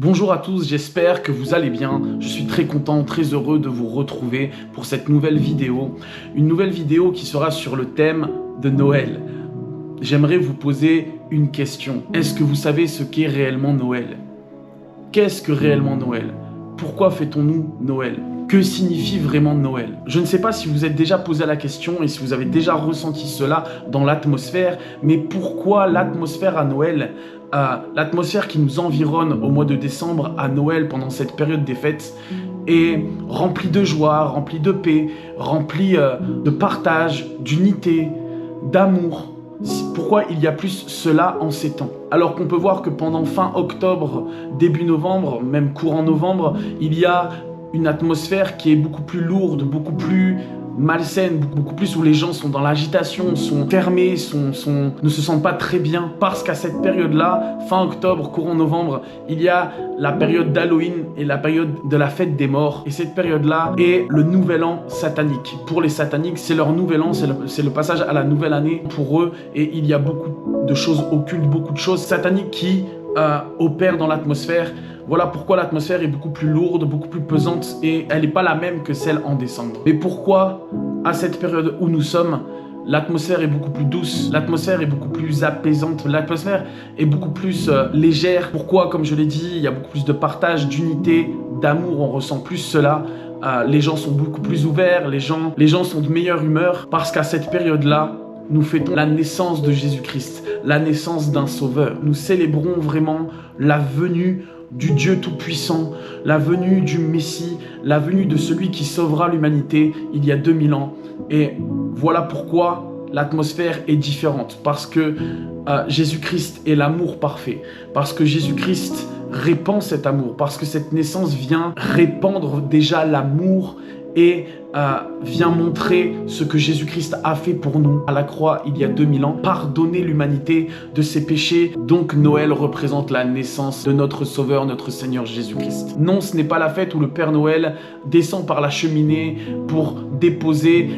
Bonjour à tous, j'espère que vous allez bien. Je suis très content, très heureux de vous retrouver pour cette nouvelle vidéo. Une nouvelle vidéo qui sera sur le thème de Noël. J'aimerais vous poser une question. Est-ce que vous savez ce qu'est réellement Noël? Qu'est-ce que réellement Noël? Pourquoi fêtons-nous Noël? Que signifie vraiment Noël? Je ne sais pas si vous êtes déjà posé la question et si vous avez déjà ressenti cela dans l'atmosphère, mais pourquoi l'atmosphère à Noël, l'atmosphère qui nous environne au mois de décembre à Noël pendant cette période des fêtes est remplie de joie, remplie de paix, remplie de partage, d'unité, d'amour? Pourquoi il y a plus cela en ces temps? Alors qu'on peut voir que pendant fin octobre, début novembre, même courant novembre, il y a une atmosphère qui est beaucoup plus lourde, beaucoup plus malsaine, beaucoup plus où les gens sont dans l'agitation, sont fermés, ne se sentent pas très bien. Parce qu'à cette période-là, fin octobre, courant novembre, il y a la période d'Halloween et la période de la fête des morts. Et cette période-là est le nouvel an satanique. Pour les sataniques, c'est leur nouvel an, c'est le passage à la nouvelle année pour eux. Et il y a beaucoup de choses occultes, beaucoup de choses sataniques qui opèrent dans l'atmosphère. Voilà pourquoi l'atmosphère est beaucoup plus lourde, beaucoup plus pesante et elle n'est pas la même que celle en décembre. Mais pourquoi, à cette période où nous sommes, l'atmosphère est beaucoup plus douce, l'atmosphère est beaucoup plus apaisante, l'atmosphère est beaucoup plus légère? Pourquoi, comme je l'ai dit, il y a beaucoup plus de partage, d'unité, d'amour, on ressent plus cela. Les gens sont beaucoup plus ouverts, les gens sont de meilleure humeur parce qu'à cette période-là, nous fêtons la naissance de Jésus-Christ, la naissance d'un sauveur. Nous célébrons vraiment la venue du Dieu Tout-Puissant, la venue du Messie, la venue de celui qui sauvera l'humanité il y a 2000 ans. Et voilà pourquoi l'atmosphère est différente. Parce que Jésus-Christ est l'amour parfait. Parce que Jésus-Christ répand cet amour. Parce que cette naissance vient répandre déjà l'amour et vient montrer ce que Jésus-Christ a fait pour nous à la croix il y a 2000 ans, pardonner l'humanité de ses péchés. Donc Noël représente la naissance de notre Sauveur, notre Seigneur Jésus-Christ. Non, ce n'est pas la fête où le Père Noël descend par la cheminée pour déposer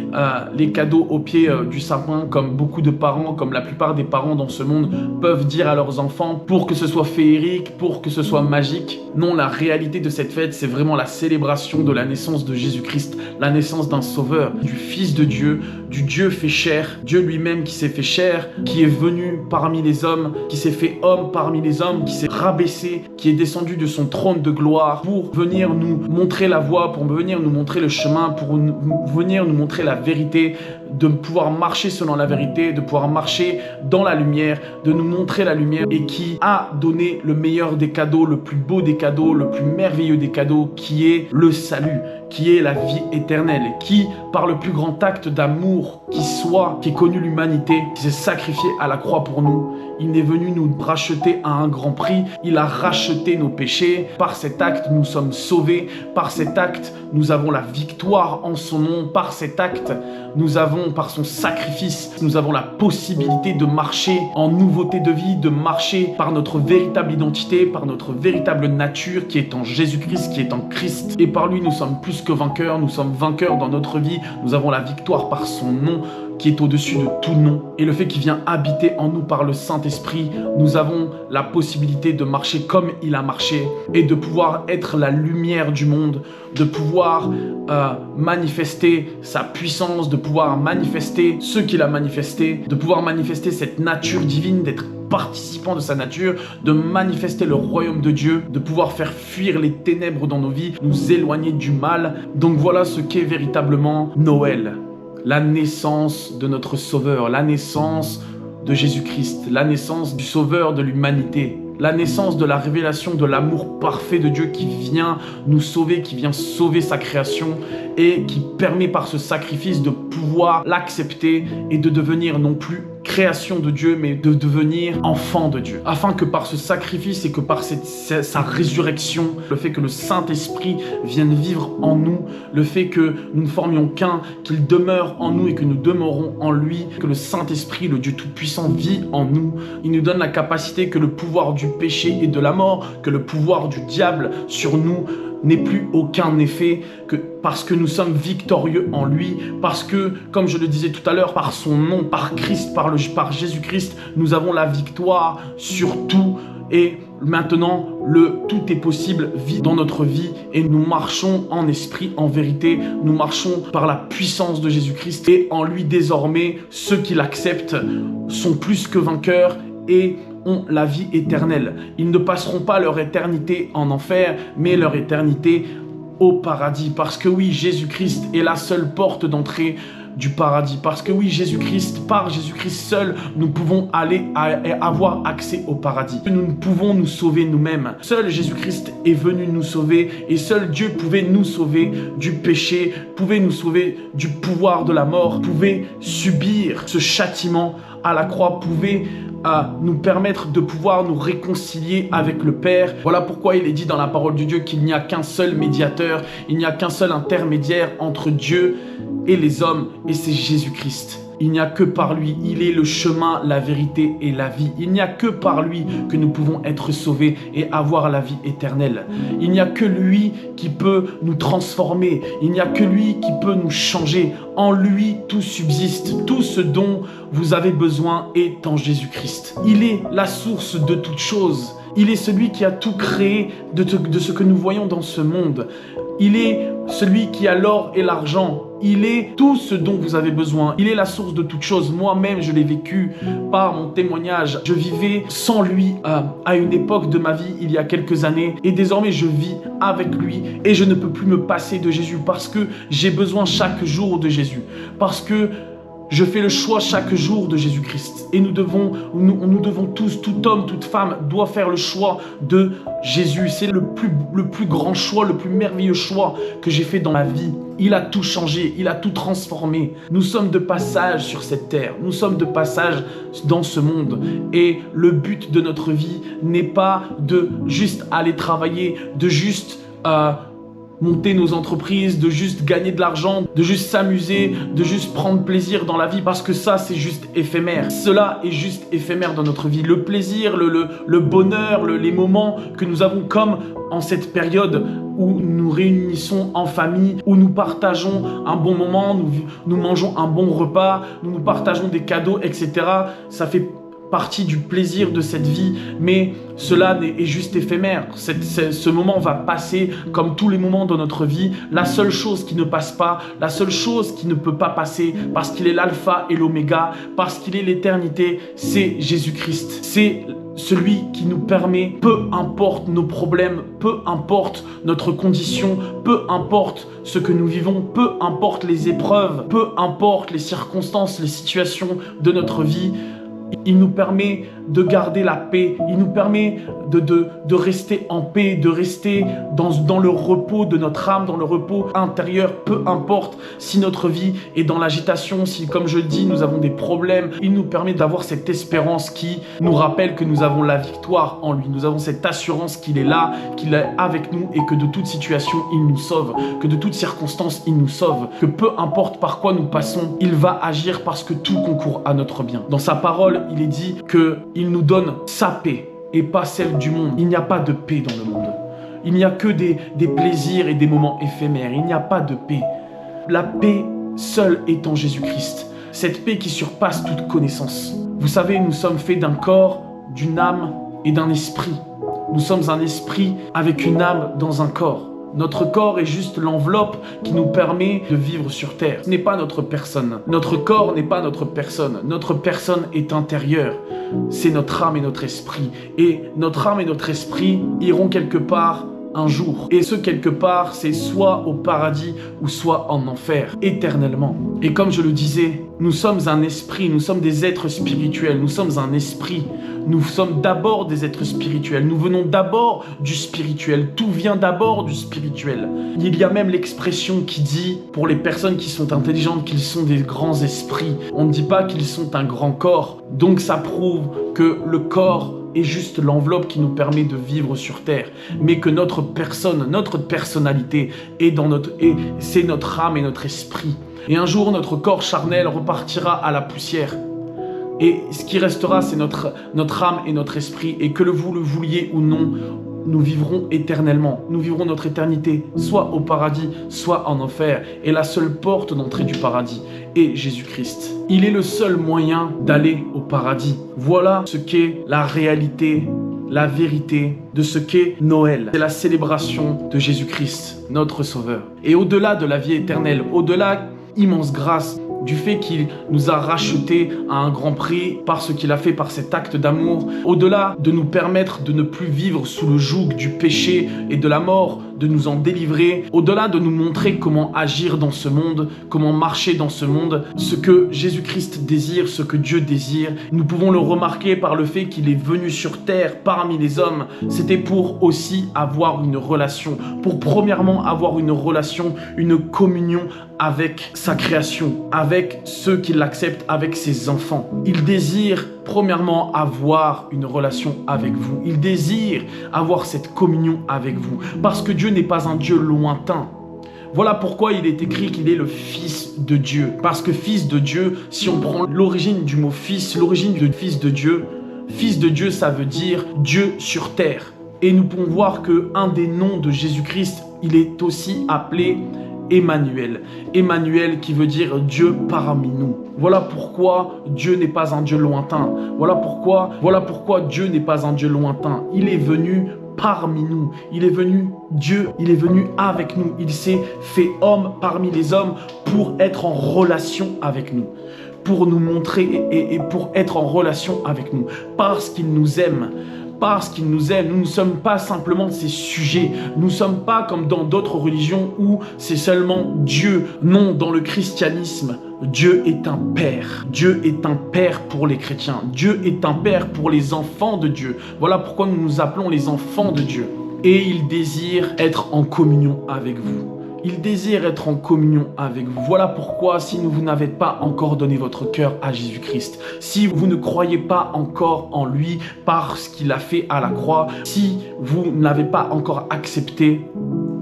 les cadeaux au pied du sapin, comme beaucoup de parents, comme la plupart des parents dans ce monde peuvent dire à leurs enfants, pour que ce soit féerique, pour que ce soit magique. Non, la réalité de cette fête, c'est vraiment la célébration de la naissance de Jésus-Christ, la naissance d'un sauveur, du Fils de Dieu, du Dieu fait chair, Dieu lui-même qui s'est fait chair, qui est venu parmi les hommes, qui s'est fait homme parmi les hommes, qui s'est rabaissé, qui est descendu de son trône de gloire pour venir nous montrer la voie, pour venir nous montrer le chemin, pour venir nous montrer la vérité, de pouvoir marcher selon la vérité, de pouvoir marcher dans la lumière, de nous montrer la lumière, et qui a donné le meilleur des cadeaux, le plus beau des cadeaux, le plus merveilleux des cadeaux, qui est le salut, qui est la vie éternelle, qui, par le plus grand acte d'amour qui ait connu l'humanité, qui s'est sacrifié à la croix pour nous. Il est venu nous racheter à un grand prix. Il a racheté nos péchés. Par cet acte, nous sommes sauvés. Par cet acte, nous avons la victoire en son nom. Par cet acte, par son sacrifice, nous avons la possibilité de marcher en nouveauté de vie, de marcher par notre véritable identité, par notre véritable nature qui est en Jésus-Christ, qui est en Christ. Et par lui, nous sommes plus que vainqueurs. Nous sommes vainqueurs dans notre vie. Nous avons la victoire par son nom, qui est au-dessus de tout nom. Et le fait qu'il vient habiter en nous par le Saint-Esprit, nous avons la possibilité de marcher comme il a marché et de pouvoir être la lumière du monde, de pouvoir manifester sa puissance, de pouvoir manifester ce qu'il a manifesté, de pouvoir manifester cette nature divine, d'être participant de sa nature, de manifester le royaume de Dieu, de pouvoir faire fuir les ténèbres dans nos vies, nous éloigner du mal. Donc voilà ce qu'est véritablement Noël. La naissance de notre Sauveur, la naissance de Jésus-Christ, la naissance du Sauveur de l'humanité, la naissance de la révélation de l'amour parfait de Dieu qui vient nous sauver, qui vient sauver sa création et qui permet par ce sacrifice de pouvoir l'accepter et de devenir non plus création de Dieu, mais de devenir enfant de Dieu. Afin que par ce sacrifice et que par sa résurrection, le fait que le Saint-Esprit vienne vivre en nous, le fait que nous ne formions qu'un, qu'il demeure en nous et que nous demeurons en lui, que le Saint-Esprit, le Dieu Tout-Puissant, vit en nous. Il nous donne la capacité que le pouvoir du péché et de la mort, que le pouvoir du diable sur nous n'ait plus aucun effet, parce que nous sommes victorieux en lui, parce que, comme je le disais tout à l'heure, par son nom, par Christ, par Jésus-Christ, nous avons la victoire sur tout. Et maintenant, tout est possible dans notre vie et nous marchons en esprit, en vérité. Nous marchons par la puissance de Jésus-Christ et en lui désormais, ceux qui l'acceptent sont plus que vainqueurs et ont la vie éternelle. Ils ne passeront pas leur éternité en enfer, mais leur éternité au paradis. Parce que oui, Jésus-Christ est la seule porte d'entrée du paradis. Parce que oui, Jésus-Christ, par Jésus-Christ seul, nous pouvons avoir accès au paradis. Nous ne pouvons nous sauver nous-mêmes. Seul Jésus-Christ est venu nous sauver et seul Dieu pouvait nous sauver du péché, pouvait nous sauver du pouvoir de la mort, pouvait subir ce châtiment à la croix, pouvait nous permettre de pouvoir nous réconcilier avec le Père. Voilà pourquoi il est dit dans la parole de Dieu qu'il n'y a qu'un seul médiateur, il n'y a qu'un seul intermédiaire entre Dieu et les hommes, et c'est Jésus-Christ. Il n'y a que par lui, il est le chemin, la vérité et la vie. Il n'y a que par lui que nous pouvons être sauvés et avoir la vie éternelle. Il n'y a que lui qui peut nous transformer. Il n'y a que lui qui peut nous changer. En lui, tout subsiste. Tout ce dont vous avez besoin est en Jésus-Christ. Il est la source de toutes choses. Il est celui qui a tout créé de ce que nous voyons dans ce monde. Il est celui qui a l'or et l'argent. Il est tout ce dont vous avez besoin. Il est la source de toutes choses. Moi-même, je l'ai vécu par mon témoignage. Je vivais sans lui à une époque de ma vie, il y a quelques années. Et désormais, je vis avec lui. Et je ne peux plus me passer de Jésus parce que j'ai besoin chaque jour de Jésus. Parce que je fais le choix chaque jour de Jésus-Christ. Et nous devons tous, tout homme, toute femme doit faire le choix de Jésus. C'est le plus grand choix, le plus merveilleux choix que j'ai fait dans ma vie. Il a tout changé, il a tout transformé. Nous sommes de passage sur cette terre. Nous sommes de passage dans ce monde. Et le but de notre vie n'est pas de juste aller travailler, de juste monter nos entreprises, de juste gagner de l'argent, de juste s'amuser, de juste prendre plaisir dans la vie, parce que ça, c'est juste éphémère. Cela est juste éphémère dans notre vie. Le plaisir, le bonheur, les moments que nous avons comme en cette période où nous réunissons en famille, où nous partageons un bon moment, nous mangeons un bon repas, nous partageons des cadeaux, etc. Ça fait partie du plaisir de cette vie, mais cela est juste éphémère. Ce moment va passer comme tous les moments de notre vie. La seule chose qui ne passe pas, la seule chose qui ne peut pas passer, parce qu'il est l'alpha et l'oméga, parce qu'il est l'éternité, c'est Jésus-Christ. C'est celui qui nous permet, peu importe nos problèmes, peu importe notre condition, peu importe ce que nous vivons, peu importe les épreuves, peu importe les circonstances, les situations de notre vie, il nous permet de garder la paix, il nous permet de rester en paix, de rester dans le repos de notre âme, dans le repos intérieur, peu importe si notre vie est dans l'agitation, si, comme je le dis, nous avons des problèmes. Il nous permet d'avoir cette espérance qui nous rappelle que nous avons la victoire en lui. Nous avons cette assurance qu'il est là, qu'il est avec nous et que de toute situation, il nous sauve, que de toute circonstance, il nous sauve, que peu importe par quoi nous passons, il va agir parce que tout concourt à notre bien. Dans sa parole, il est dit qu'il nous donne sa paix et pas celle du monde. Il n'y a pas de paix dans le monde. Il n'y a que des plaisirs et des moments éphémères. Il n'y a pas de paix. La paix seule est en Jésus-Christ. Cette paix qui surpasse toute connaissance. Vous savez, nous sommes faits d'un corps, d'une âme et d'un esprit. Nous sommes un esprit avec une âme dans un corps. Notre corps est juste l'enveloppe qui nous permet de vivre sur terre. Ce n'est pas notre personne. Notre corps n'est pas notre personne. Notre personne est intérieure. C'est notre âme et notre esprit. Et notre âme et notre esprit iront quelque part un jour. Et ce quelque part, c'est soit au paradis ou soit en enfer, éternellement. Et comme je le disais, nous sommes un esprit, nous sommes des êtres spirituels, nous sommes un esprit. Nous sommes d'abord des êtres spirituels, nous venons d'abord du spirituel, tout vient d'abord du spirituel. Il y a même l'expression qui dit, pour les personnes qui sont intelligentes, qu'ils sont des grands esprits. On ne dit pas qu'ils sont un grand corps, donc ça prouve que le corps est juste l'enveloppe qui nous permet de vivre sur terre, mais que notre personne, notre personnalité est c'est notre âme et notre esprit. Et un jour, notre corps charnel repartira à la poussière. Et ce qui restera, c'est notre âme et notre esprit. Et que vous le vouliez ou non, nous vivrons éternellement. Nous vivrons notre éternité, soit au paradis, soit en enfer. Et la seule porte d'entrée du paradis est Jésus-Christ. Il est le seul moyen d'aller au paradis. Voilà ce qu'est la réalité, la vérité de ce qu'est Noël. C'est la célébration de Jésus-Christ, notre Sauveur. Et au-delà de la vie éternelle, au-delà immense grâce du fait qu'il nous a rachetés à un grand prix par ce qu'il a fait, par cet acte d'amour, au-delà de nous permettre de ne plus vivre sous le joug du péché et de la mort, de nous en délivrer, au-delà de nous montrer comment agir dans ce monde, comment marcher dans ce monde, ce que Jésus-Christ désire, ce que Dieu désire, nous pouvons le remarquer par le fait qu'il est venu sur terre parmi les hommes. C'était pour aussi avoir une relation, pour premièrement avoir une relation, une communion avec sa création, avec ceux qui l'acceptent, avec ses enfants. Il désire premièrement avoir une relation avec vous. Il désire avoir cette communion avec vous. Parce que Dieu n'est pas un Dieu lointain. Voilà pourquoi il est écrit qu'il est le Fils de Dieu. Parce que Fils de Dieu, si on prend l'origine du mot Fils, l'origine de Fils de Dieu, ça veut dire Dieu sur terre. Et nous pouvons voir qu'un des noms de Jésus-Christ, il est aussi appelé Emmanuel. Emmanuel qui veut dire Dieu parmi nous. Voilà pourquoi Dieu n'est pas un Dieu lointain. Voilà pourquoi Dieu n'est pas un Dieu lointain. Il est venu parmi nous. Il est venu Dieu, il est venu avec nous. Il s'est fait homme parmi les hommes pour être en relation avec nous. Pour nous montrer et pour être en relation avec nous. Parce qu'il nous aime. Parce qu'il nous aime, nous ne sommes pas simplement ses sujets. Nous ne sommes pas comme dans d'autres religions où c'est seulement Dieu. Non, dans le christianisme, Dieu est un Père. Dieu est un Père pour les chrétiens. Dieu est un Père pour les enfants de Dieu. Voilà pourquoi nous nous appelons les enfants de Dieu. Et il désire être en communion avec vous. Il désire être en communion avec vous. Voilà pourquoi, si vous n'avez pas encore donné votre cœur à Jésus-Christ, si vous ne croyez pas encore en lui par ce qu'il a fait à la croix, si vous n'avez pas encore accepté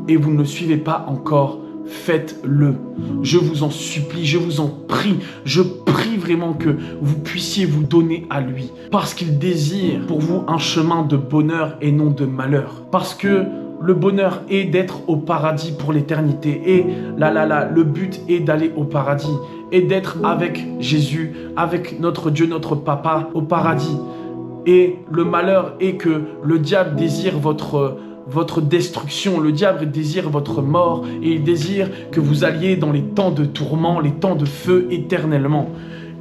et vous ne le suivez pas encore, faites-le. Je vous en supplie, je vous en prie. Je prie vraiment que vous puissiez vous donner à lui. Parce qu'il désire pour vous un chemin de bonheur et non de malheur. Parce que le bonheur est d'être au paradis pour l'éternité. Et le but est d'aller au paradis. Et d'être avec Jésus, avec notre Dieu, notre Papa, au paradis. Et le malheur est que le diable désire votre destruction. Le diable désire votre mort. Et il désire que vous alliez dans les temps de tourment, les temps de feu éternellement.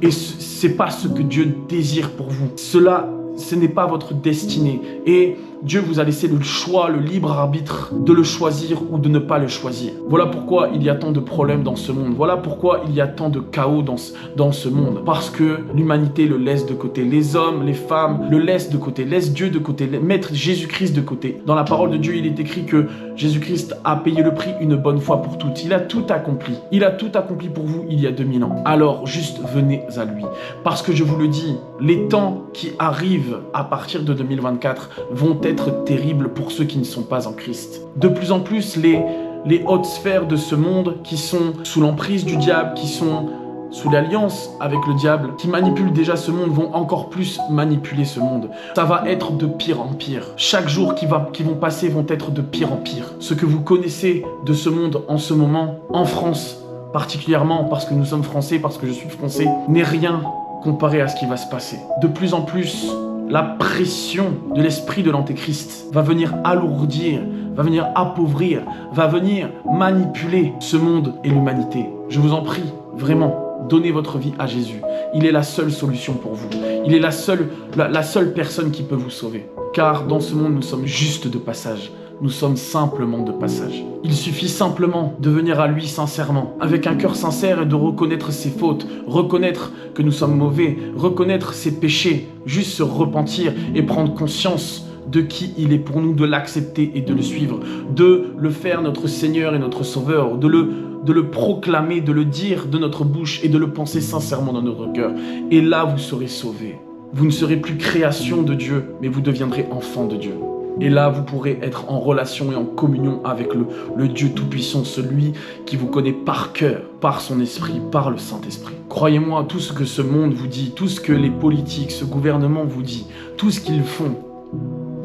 Et c'est pas ce que Dieu désire pour vous. Ce n'est pas votre destinée. Et Dieu vous a laissé le choix, le libre arbitre de le choisir ou de ne pas le choisir. Voilà pourquoi il y a tant de problèmes dans ce monde. Voilà pourquoi il y a tant de chaos dans ce monde. Parce que l'humanité le laisse de côté. Les hommes, les femmes le laissent de côté. Laissent Dieu de côté. Mettre Jésus-Christ de côté. Dans la parole de Dieu, il est écrit que Jésus-Christ a payé le prix une bonne fois pour toutes. Il a tout accompli. Il a tout accompli pour vous il y a 2000 ans. Alors, juste venez à lui. Parce que je vous le dis, les temps qui arrivent à partir de 2024 vont être terribles pour ceux qui ne sont pas en Christ. De plus en plus, les hautes sphères de ce monde qui sont sous l'emprise du diable, qui sont sous l'alliance avec le diable, qui manipulent déjà ce monde, vont encore plus manipuler ce monde. Ça va être de pire en pire. Chaque jour qui vont passer vont être de pire en pire. Ce que vous connaissez de ce monde en ce moment, en France particulièrement, parce que nous sommes français, parce que je suis français, n'est rien comparé à ce qui va se passer. De plus en plus, la pression de l'esprit de l'antéchrist va venir alourdir, va venir appauvrir, va venir manipuler ce monde et l'humanité. Je vous en prie, vraiment, donnez votre vie à Jésus. Il est la seule solution pour vous. Il est la seule personne qui peut vous sauver. Car dans ce monde, nous sommes juste de passage. Nous sommes simplement de passage. Il suffit simplement de venir à lui sincèrement, avec un cœur sincère et de reconnaître ses fautes, reconnaître que nous sommes mauvais, reconnaître ses péchés, juste se repentir et prendre conscience de qui il est pour nous, de l'accepter et de le suivre, de le faire notre Seigneur et notre Sauveur, de le proclamer, de le dire de notre bouche et de le penser sincèrement dans notre cœur. Et là, vous serez sauvés. Vous ne serez plus création de Dieu, mais vous deviendrez enfant de Dieu. Et là, vous pourrez être en relation et en communion avec le Dieu Tout-Puissant, celui qui vous connaît par cœur, par son esprit, par le Saint-Esprit. Croyez-moi, tout ce que ce monde vous dit, tout ce que les politiques, ce gouvernement vous dit, tout ce qu'ils font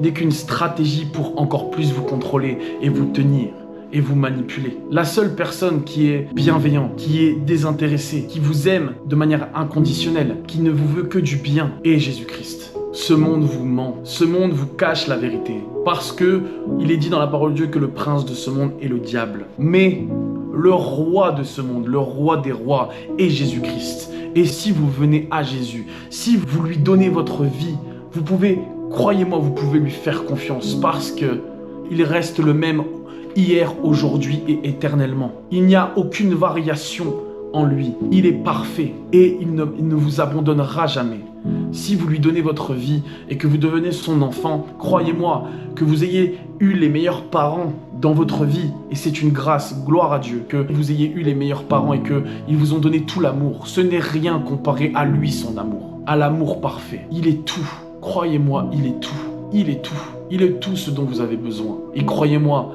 n'est qu'une stratégie pour encore plus vous contrôler et vous tenir et vous manipuler. La seule personne qui est bienveillante, qui est désintéressée, qui vous aime de manière inconditionnelle, qui ne vous veut que du bien, est Jésus-Christ. Ce monde vous ment, ce monde vous cache la vérité. Parce que il est dit dans la parole de Dieu que le prince de ce monde est le diable. Mais le roi de ce monde, le roi des rois est Jésus-Christ. Et si vous venez à Jésus, si vous lui donnez votre vie, vous pouvez, croyez-moi, vous pouvez lui faire confiance parce que il reste le même hier, aujourd'hui et éternellement. Il n'y a aucune variation en lui. Il est parfait et il ne vous abandonnera jamais. Si vous lui donnez votre vie et que vous devenez son enfant, croyez-moi, que vous ayez eu les meilleurs parents dans votre vie, et c'est une grâce, gloire à Dieu, que vous ayez eu les meilleurs parents et qu'ils vous ont donné tout l'amour. Ce n'est rien comparé à lui, son amour, à l'amour parfait. Il est tout. Croyez-moi, il est tout. Il est tout. Il est tout ce dont vous avez besoin. Et croyez-moi,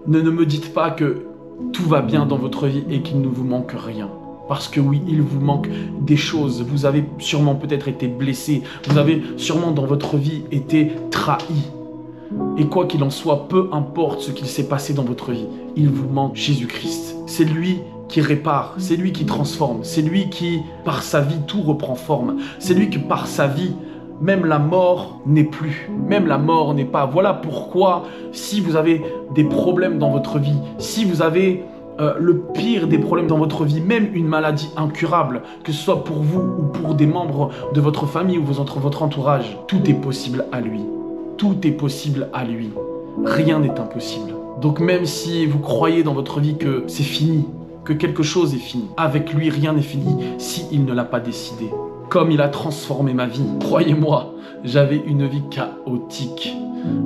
ne me dites pas que tout va bien dans votre vie et qu'il ne vous manque rien. Parce que oui, il vous manque des choses. Vous avez sûrement peut-être été blessé. Vous avez sûrement dans votre vie été trahi. Et quoi qu'il en soit, peu importe ce qu'il s'est passé dans votre vie, il vous manque Jésus-Christ. C'est lui qui répare, c'est lui qui transforme, c'est lui qui, par sa vie, tout reprend forme. C'est lui qui, par sa vie, même la mort n'est plus. Même la mort n'est pas. Voilà pourquoi, si vous avez des problèmes dans votre vie, si vous avez le pire des problèmes dans votre vie, même une maladie incurable, que ce soit pour vous ou pour des membres de votre famille ou votre entourage, tout est possible à lui. Tout est possible à lui. Rien n'est impossible. Donc même si vous croyez dans votre vie que c'est fini, que quelque chose est fini, avec lui rien n'est fini s'il ne l'a pas décidé. Comme il a transformé ma vie, croyez-moi, j'avais une vie chaotique.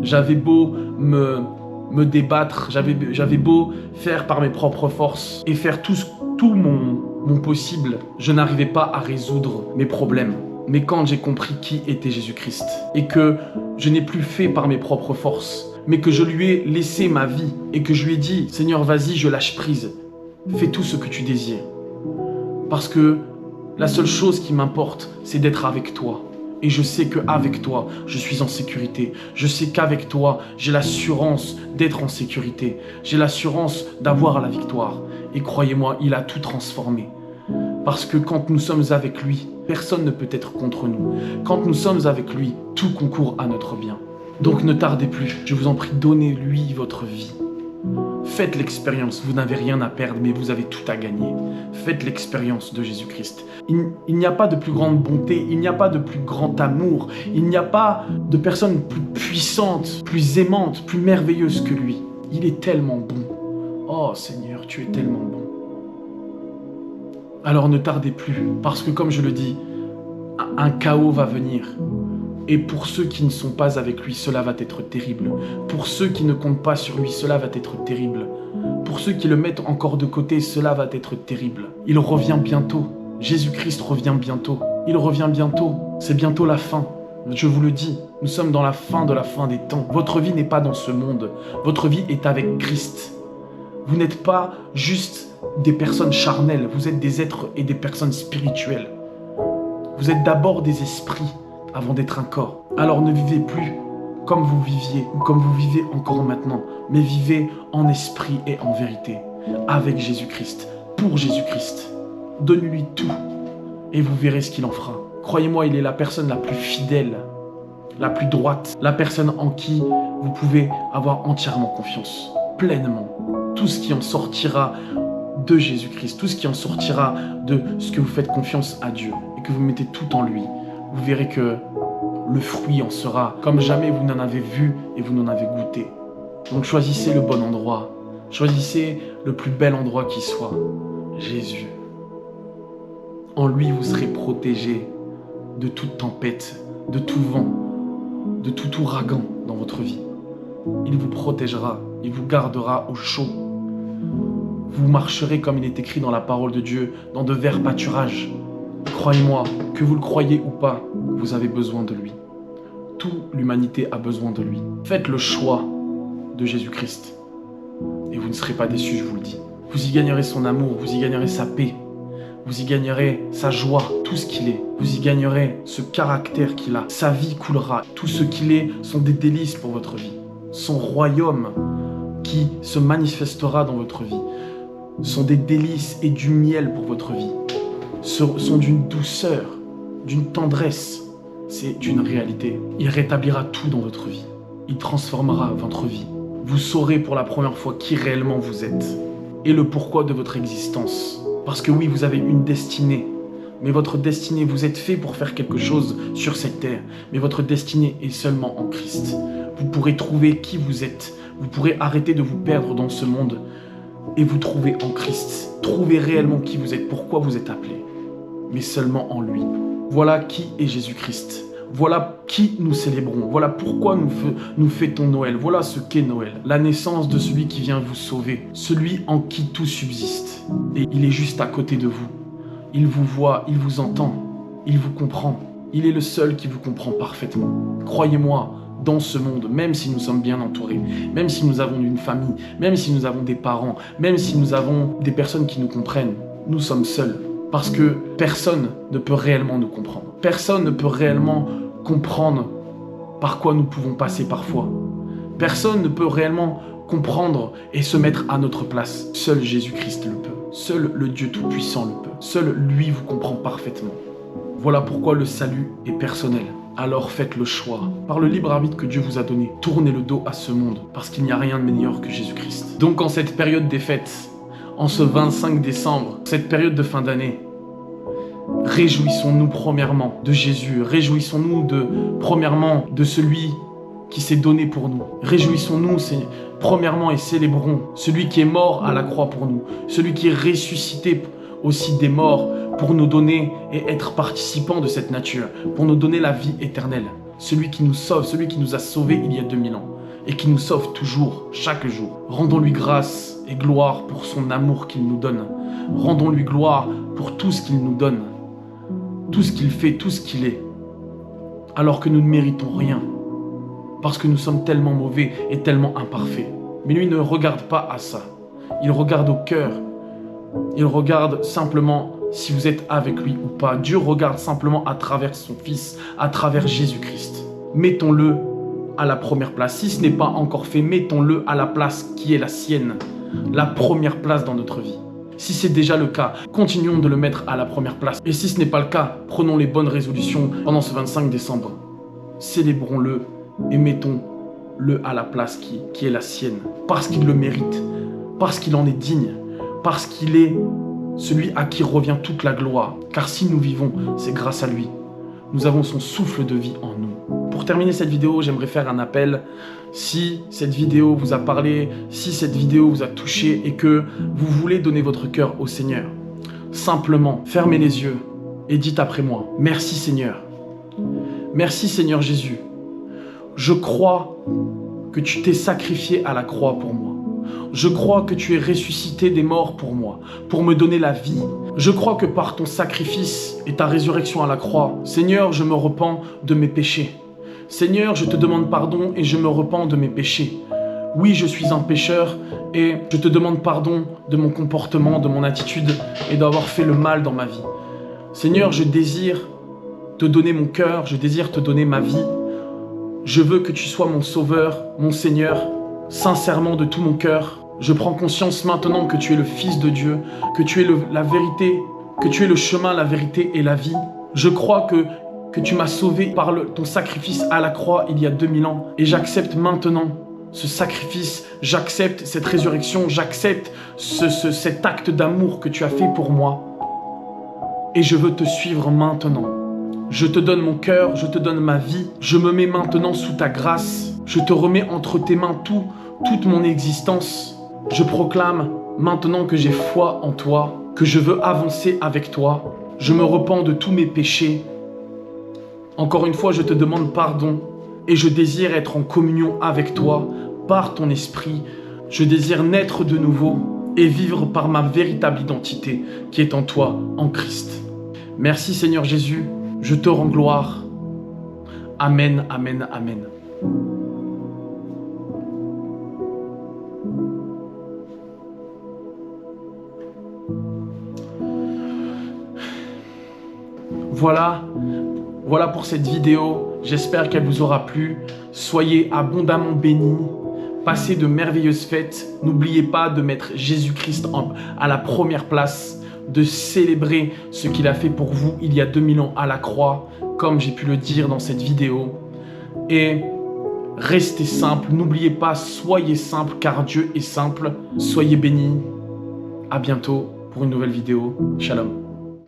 J'avais beau me débattre, j'avais beau faire par mes propres forces et faire tout mon possible, je n'arrivais pas à résoudre mes problèmes. Mais quand j'ai compris qui était Jésus-Christ et que je n'ai plus fait par mes propres forces, mais que je lui ai laissé ma vie et que je lui ai dit « Seigneur, vas-y, je lâche prise, fais tout ce que tu désires. » Parce que la seule chose qui m'importe, c'est d'être avec toi. Et je sais qu'avec toi, je suis en sécurité. Je sais qu'avec toi, j'ai l'assurance d'être en sécurité. J'ai l'assurance d'avoir la victoire. Et croyez-moi, il a tout transformé. Parce que quand nous sommes avec lui, personne ne peut être contre nous. Quand nous sommes avec lui, tout concourt à notre bien. Donc ne tardez plus. Je vous en prie, donnez-lui votre vie. Faites l'expérience, vous n'avez rien à perdre, mais vous avez tout à gagner. Faites l'expérience de Jésus-Christ. Il n'y a pas de plus grande bonté, il n'y a pas de plus grand amour, il n'y a pas de personne plus puissante, plus aimante, plus merveilleuse que lui. Il est tellement bon. Oh Seigneur, tu es tellement bon. Alors ne tardez plus, parce que comme je le dis, un chaos va venir. Et pour ceux qui ne sont pas avec lui, cela va être terrible. Pour ceux qui ne comptent pas sur lui, cela va être terrible. Pour ceux qui le mettent encore de côté, cela va être terrible. Il revient bientôt. Jésus-Christ revient bientôt. Il revient bientôt. C'est bientôt la fin. Je vous le dis, nous sommes dans la fin de la fin des temps. Votre vie n'est pas dans ce monde. Votre vie est avec Christ. Vous n'êtes pas juste des personnes charnelles. Vous êtes des êtres et des personnes spirituelles. Vous êtes d'abord des esprits avant d'être un corps. Alors ne vivez plus comme vous viviez ou comme vous vivez encore maintenant, mais vivez en esprit et en vérité, avec Jésus-Christ, pour Jésus-Christ. Donnez-lui tout et vous verrez ce qu'il en fera. Croyez-moi, il est la personne la plus fidèle, la plus droite, la personne en qui vous pouvez avoir entièrement confiance, pleinement. Tout ce qui en sortira de Jésus-Christ, tout ce qui en sortira de ce que vous faites confiance à Dieu et que vous mettez tout en lui, vous verrez que le fruit en sera comme jamais vous n'en avez vu et vous n'en avez goûté. Donc choisissez le bon endroit. Choisissez le plus bel endroit qui soit. Jésus. En lui, vous serez protégé de toute tempête, de tout vent, de tout ouragan dans votre vie. Il vous protégera, il vous gardera au chaud. Vous marcherez, comme il est écrit dans la parole de Dieu, dans de verts pâturages. Croyez-moi, que vous le croyez ou pas, vous avez besoin de lui. Toute l'humanité a besoin de lui. Faites le choix de Jésus-Christ. Et vous ne serez pas déçus, je vous le dis. Vous y gagnerez son amour, vous y gagnerez sa paix. Vous y gagnerez sa joie, tout ce qu'il est. Vous y gagnerez ce caractère qu'il a. Sa vie coulera. Tout ce qu'il est sont des délices pour votre vie. Son royaume qui se manifestera dans votre vie sont des délices et du miel pour votre vie. Sont d'une douceur, d'une tendresse. c'est une réalité. Il rétablira tout dans votre vie. Il transformera votre vie. Vous saurez pour la première fois qui réellement vous êtes et le pourquoi de votre existence. Parce que oui, vous avez une destinée, mais votre destinée, vous êtes fait pour faire quelque chose sur cette terre, mais votre destinée est seulement en Christ. Vous pourrez trouver qui vous êtes, vous pourrez arrêter de vous perdre dans ce monde et vous trouver en Christ. Trouvez réellement qui vous êtes, pourquoi vous êtes appelé, mais seulement en lui. Voilà qui est Jésus-Christ. Voilà qui nous célébrons. Voilà pourquoi nous fêtons Noël. Voilà ce qu'est Noël. La naissance de celui qui vient vous sauver. Celui en qui tout subsiste. Et il est juste à côté de vous. Il vous voit, il vous entend, il vous comprend. Il est le seul qui vous comprend parfaitement. Croyez-moi, dans ce monde, même si nous sommes bien entourés, même si nous avons une famille, même si nous avons des parents, même si nous avons des personnes qui nous comprennent, nous sommes seuls. Parce que personne ne peut réellement nous comprendre. Personne ne peut réellement comprendre par quoi nous pouvons passer parfois. Personne ne peut réellement comprendre et se mettre à notre place. Seul Jésus-Christ le peut. Seul le Dieu Tout-Puissant le peut. Seul lui vous comprend parfaitement. Voilà pourquoi le salut est personnel. Alors faites le choix, par le libre arbitre que Dieu vous a donné. Tournez le dos à ce monde, parce qu'il n'y a rien de meilleur que Jésus-Christ. Donc en cette période des fêtes, en ce 25 décembre, cette période de fin d'année, réjouissons-nous premièrement de Jésus, réjouissons-nous premièrement de celui qui s'est donné pour nous. Réjouissons-nous premièrement et célébrons celui qui est mort à la croix pour nous, celui qui est ressuscité aussi des morts pour nous donner et être participants de cette nature, pour nous donner la vie éternelle. Celui qui nous sauve, celui qui nous a sauvés il y a 2000 ans et qui nous sauve toujours, chaque jour. Rendons-lui grâce et gloire pour son amour qu'il nous donne. Rendons-lui gloire pour tout ce qu'il nous donne, tout ce qu'il fait, tout ce qu'il est, alors que nous ne méritons rien, parce que nous sommes tellement mauvais et tellement imparfaits. Mais lui ne regarde pas à ça. Il regarde au cœur. Il regarde simplement si vous êtes avec lui ou pas. Dieu regarde simplement à travers son Fils, à travers Jésus-Christ. Mettons-le à la première place. Si ce n'est pas encore fait, mettons-le à la place qui est la sienne, la première place dans notre vie. Si c'est déjà le cas, continuons de le mettre à la première place. Et si ce n'est pas le cas, prenons les bonnes résolutions pendant ce 25 décembre. Célébrons-le et mettons-le à la place qui est la sienne. Parce qu'il le mérite, parce qu'il en est digne, parce qu'il est celui à qui revient toute la gloire. Car si nous vivons, c'est grâce à lui. Nous avons son souffle de vie en nous. Pour terminer cette vidéo, j'aimerais faire un appel. Si cette vidéo vous a parlé, si cette vidéo vous a touché et que vous voulez donner votre cœur au Seigneur, simplement fermez les yeux et dites après moi: merci Seigneur. Merci Seigneur Jésus. Je crois que tu t'es sacrifié à la croix pour moi. Je crois que tu es ressuscité des morts pour moi, pour me donner la vie. Je crois que par ton sacrifice et ta résurrection à la croix, Seigneur, je me repens de mes péchés. Seigneur, je te demande pardon et je me repens de mes péchés. Oui, je suis un pécheur et je te demande pardon de mon comportement, de mon attitude et d'avoir fait le mal dans ma vie. Seigneur, je désire te donner mon cœur, je désire te donner ma vie. Je veux que tu sois mon sauveur, mon Seigneur, sincèrement de tout mon cœur. Je prends conscience maintenant que tu es le Fils de Dieu, que tu es la vérité, que tu es le chemin, la vérité et la vie. Je crois que tu m'as sauvé par ton sacrifice à la croix il y a 2000 ans. Et j'accepte maintenant ce sacrifice, j'accepte cette résurrection, j'accepte cet acte d'amour que tu as fait pour moi. Et je veux te suivre maintenant. Je te donne mon cœur, je te donne ma vie. Je me mets maintenant sous ta grâce. Je te remets entre tes mains toute mon existence. Je proclame maintenant que j'ai foi en toi, que je veux avancer avec toi. Je me repens de tous mes péchés. Encore une fois, je te demande pardon et je désire être en communion avec toi par ton esprit. Je désire naître de nouveau et vivre par ma véritable identité qui est en toi, en Christ. Merci Seigneur Jésus, je te rends gloire. Amen, amen, amen. Voilà pour cette vidéo. J'espère qu'elle vous aura plu. Soyez abondamment bénis. Passez de merveilleuses fêtes. N'oubliez pas de mettre Jésus-Christ à la première place, de célébrer ce qu'il a fait pour vous il y a 2000 ans à la croix. comme j'ai pu le dire dans cette vidéo. Et restez simple, n'oubliez pas, soyez simple car Dieu est simple. Soyez bénis. À bientôt pour une nouvelle vidéo. Shalom.